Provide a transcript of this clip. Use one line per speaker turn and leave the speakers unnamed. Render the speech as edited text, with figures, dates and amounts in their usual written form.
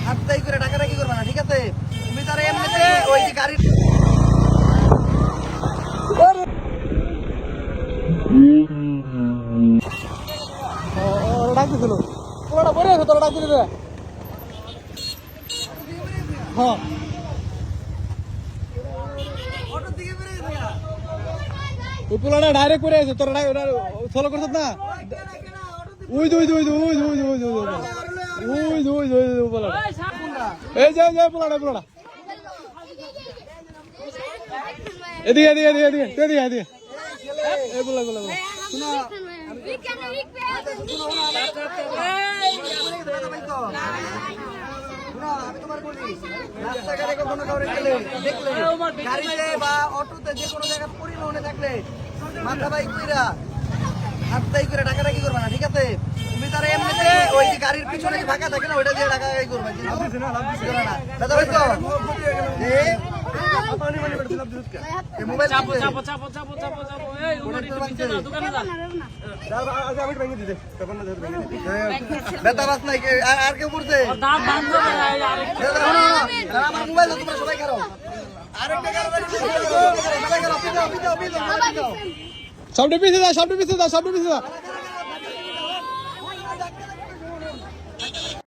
হাতটাই করে ডাকাডাকি করবে না, ঠিক আছে? তুমি তার এমনিতে ওই যে গাড়ির
ডাকতে দিল পুরোটা পরে আছে তোরা ডাকতে দিলে হ্যাঁ
অটোর দিকে বেরিয়ে গেছে গা।
ওই পুরোটা ডাইরেক্ট করে আছে তোরা ফলো করছ না ওই ওই ওই ওই ওই ওই ওই ওই ওই ওই পুরোটা এই যে যে পুরোটা এদিকে এদিকে এদিকে এদিকে এদিকে এদিকে এই বলা বলা
শোনো, আমি তোমার বলি, রাস্তাঘাটে কখনো কাউরে গেলে দেখলে গাড়িতে বা অটোতে যে কোনো জায়গায় পরিবহনে থাকলে মাথা বাইক কইরা হাতটাই করে ডাকাডাকি করবে না, ঠিক আছে? তুমি তার এমনিতে ওই যে গাড়ির পিছনে যে ফাঁকা থাকে না ওইটা দিয়ে ডাকাডাকি করবে, কিন্তু করো না। দাদা ভাই তো মোবাইল ব্যথা বাস নাই আর কেউ করছে আমার মোবাইল তোমরা সবাই খারো আরেকটা
সবটা পিছিয়ে দাও সবটা পিছিয়ে দাও সবটা পিছিয়ে দাও